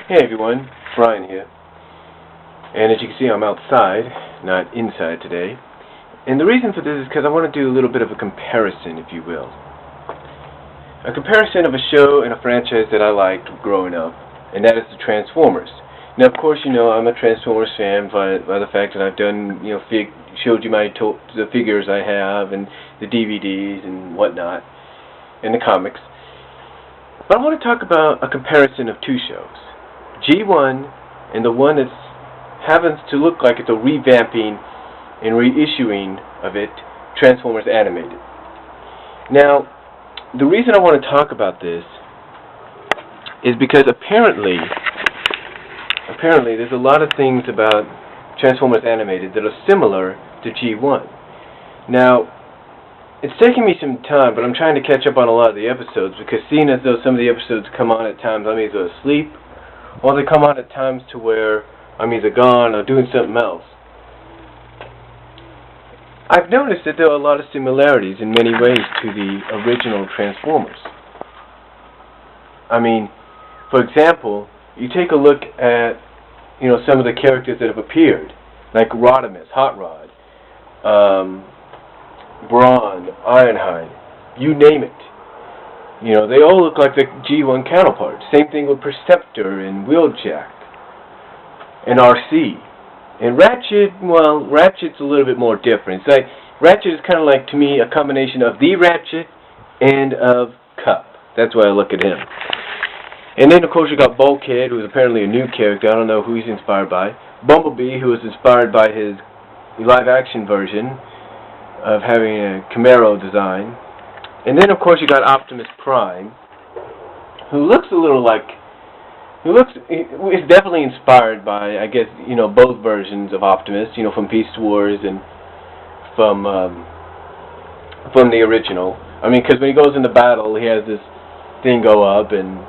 Hey everyone, Brian here. And as you can see, I'm outside, not inside today. And the reason for this is because I want to do a little bit of a comparison, if you will. A comparison of a show and a franchise that I liked growing up, and that is the Transformers. Now, of course, you know I'm a Transformers fan by the fact that I've done, showed you the figures I have and the DVDs and whatnot, and the comics. But I want to talk about a comparison of two shows. G1 and the one that happens to look like it's a revamping and reissuing of it, Transformers Animated. Now, the reason I want to talk about this is because apparently there's a lot of things about Transformers Animated that are similar to G1. Now, it's taking me some time, but I'm trying to catch up on a lot of the episodes because seeing as though some of the episodes come on at times I'm either asleep or they come on at times to where I'm either gone or doing something else. I've noticed that there are a lot of similarities in many ways to the original Transformers. I mean, for example, you take a look at some of the characters that have appeared, like Rodimus, Hot Rod, Brawn, Ironhide, you name it. They all look like the G1 counterparts. Same thing with Perceptor and Wheeljack and RC. And Ratchet, well, Ratchet's a little bit more different. It's like, Ratchet is kind of like, to me, a combination of the Ratchet and of Cup. That's why I look at him. And then, of course, you got Bulkhead, who's apparently a new character. I don't know who he's inspired by. Bumblebee, who was inspired by his live-action version of having a Camaro design. And then, of course, you got Optimus Prime, who looks a little like... is definitely inspired by, I guess, both versions of Optimus, from Beast Wars and from the original. I mean, because when he goes into battle, he has this thing go up, and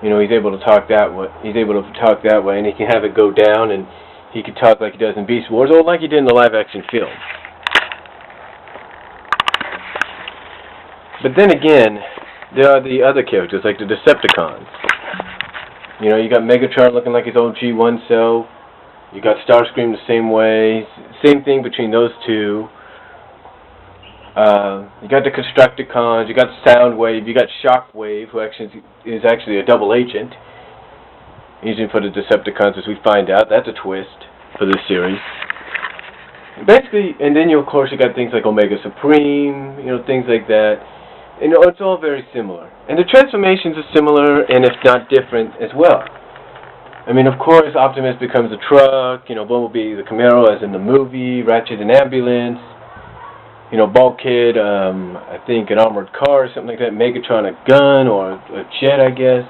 he's able to talk that way. He's able to talk that way, and he can have it go down, and he can talk like he does in Beast Wars, or like he did in the live-action film. But then again, there are the other characters, like the Decepticons. You got Megatron looking like his old G1 self. You got Starscream the same way. Same thing between those two. You got the Constructicons. You got Soundwave. You got Shockwave, who is actually a double agent. Using for the Decepticons, as we find out. That's a twist for this series. Basically, and then of course you got things like Omega Supreme. Things like that. It's all very similar. And the transformations are similar, and if not different, as well. I mean, of course, Optimus becomes a truck, Bumblebee the Camaro, as in the movie, Ratchet an ambulance, Bulkhead, I think an armored car or something like that, Megatron a gun, or a jet, I guess,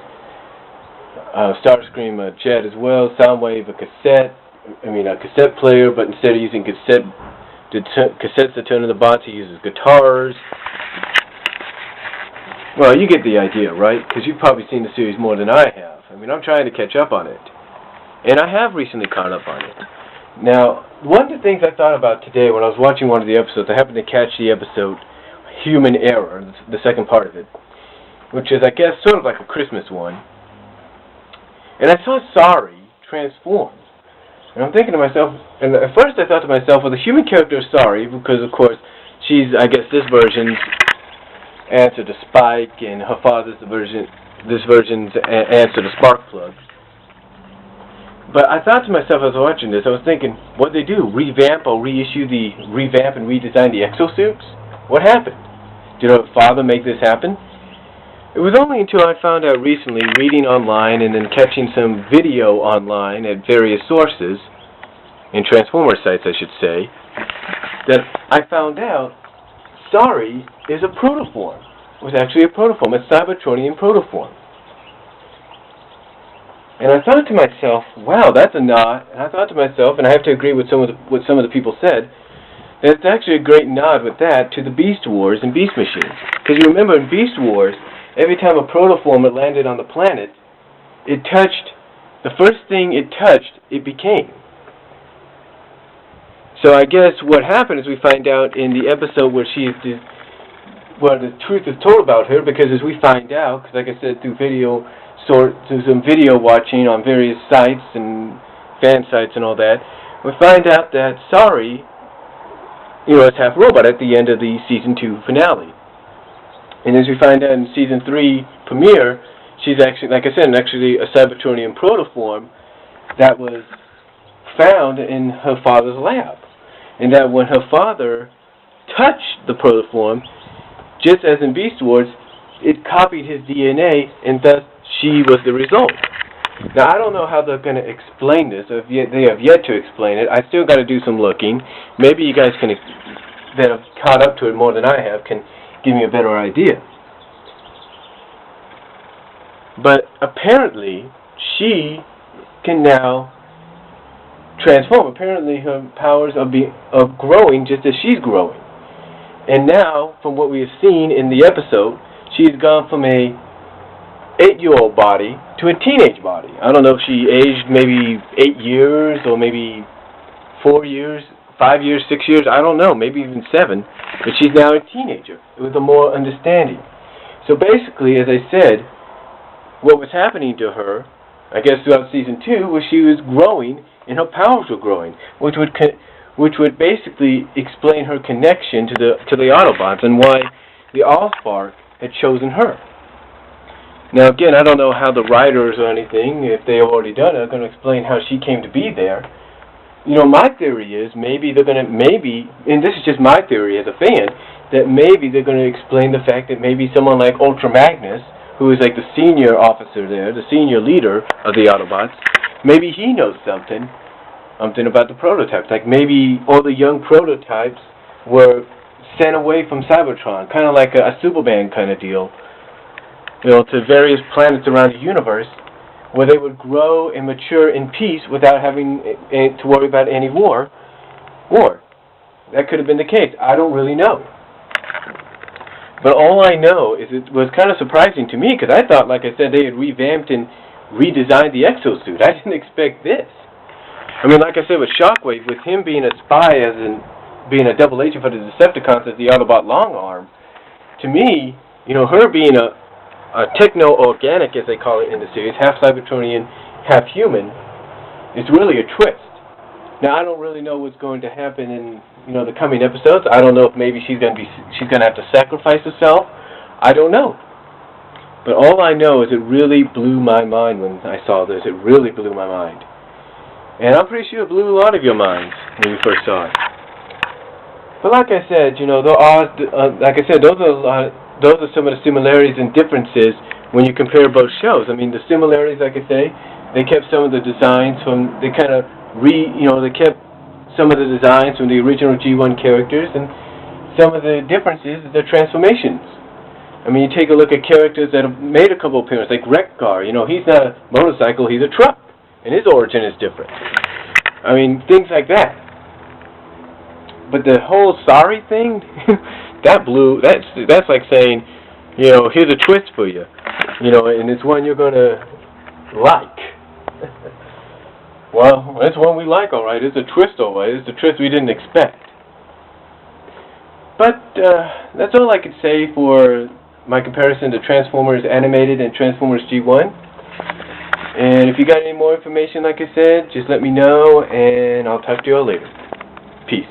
Starscream a jet as well, Soundwave a cassette player, but instead of using cassettes to turn into bots, he uses guitars. Well, you get the idea, right? Because you've probably seen the series more than I have. I mean, I'm trying to catch up on it. And I have recently caught up on it. Now, one of the things I thought about today when I was watching one of the episodes, I happened to catch the episode Human Error, the second part of it, which is, I guess, sort of like a Christmas one. And I saw Sari transform. And I'm thinking to myself, and at first I thought to myself, well, the human character is Sari, because, of course, she's, I guess, this version's answer to Spike, and her father's this version's answer to Sparkplug. But I thought to myself as I was watching this, I was thinking, what'd they do? Revamp and redesign the exosuits? What happened? Did her father make this happen? It was only until I found out recently, reading online and then catching some video online at various sources, in Transformer sites I should say, that I found out Sari is a protoform. It was actually a protoform, a Cybertronian protoform. And I thought to myself, wow, that's a nod. And I thought to myself, and I have to agree with what some of the people said, that it's actually a great nod with that to the Beast Wars and Beast Machines. Because you remember in Beast Wars, every time a protoform had landed on the planet, the first thing it touched, it became. So I guess what happened is we find out in the episode where the truth is told about her, because as we find out, because like I said through video some video watching on various sites and fan sites and all that, we find out that Sari, is half robot at the end of the Season 2 finale. And as we find out in Season 3 premiere, she's actually, like I said, actually a Cybertronian protoform that was found in her father's lab. And that when her father touched the protoform, just as in Beast Wars, it copied his DNA, and thus she was the result. Now, I don't know how they're going to explain this. They have yet to explain it. I still got to do some looking. Maybe you guys that have caught up to it more than I have, can give me a better idea. But apparently, she can now transform. Apparently, her powers are growing just as she's growing. And now, from what we have seen in the episode, she's gone from a 8-year-old body to a teenage body. I don't know if she aged maybe 8 years or maybe 4 years, 5 years, 6 years, I don't know, maybe even 7, but she's now a teenager with a more understanding. So basically, as I said, what was happening to her, I guess throughout Season 2, was she was growing and her powers were growing, which would basically explain her connection to the Autobots and why the Allspark had chosen her. Now again, I don't know how the writers or anything, if they have already done it, are going to explain how she came to be there. My theory is maybe they're going to, and this is just my theory as a fan, that maybe they're going to explain the fact that maybe someone like Ultra Magnus, who is like the senior officer there, the senior leader of the Autobots, maybe he knows something about the prototypes. Like maybe all the young prototypes were sent away from Cybertron, kind of like a Superman kind of deal, to various planets around the universe, where they would grow and mature in peace without having to worry about any war. That could have been the case. I don't really know. But all I know is it was kind of surprising to me, because I thought, like I said, they had revamped and redesigned the exosuit. I didn't expect this. I mean, like I said, with Shockwave, with him being a spy, as in being a double agent for the Decepticons as the Autobot long arm, to me, her being a techno-organic, as they call it in the series, half Cybertronian, half human, is really a twist. Now, I don't really know what's going to happen in the coming episodes. I don't know if maybe she's going to have to sacrifice herself. I don't know. But all I know is it really blew my mind when I saw this. It really blew my mind. And I'm pretty sure it blew a lot of your minds when you first saw it. But like I said, those are some of the similarities and differences when you compare both shows. I mean, the similarities, like I say, they kept some of the designs they kept some of the designs from the original G1 characters, and some of the differences is their transformations. I mean, you take a look at characters that have made a couple appearances, like Wreck-Gar. He's not a motorcycle, he's a truck, and his origin is different. I mean, things like that. But the whole Sari thing, that's like saying, here's a twist for you, and it's one you're going to like. Well, it's one we like, all right. It's a twist, all right. It's a twist we didn't expect. But that's all I could say for my comparison to Transformers Animated and Transformers G1. And if you got any more information, like I said, just let me know, and I'll talk to you all later. Peace.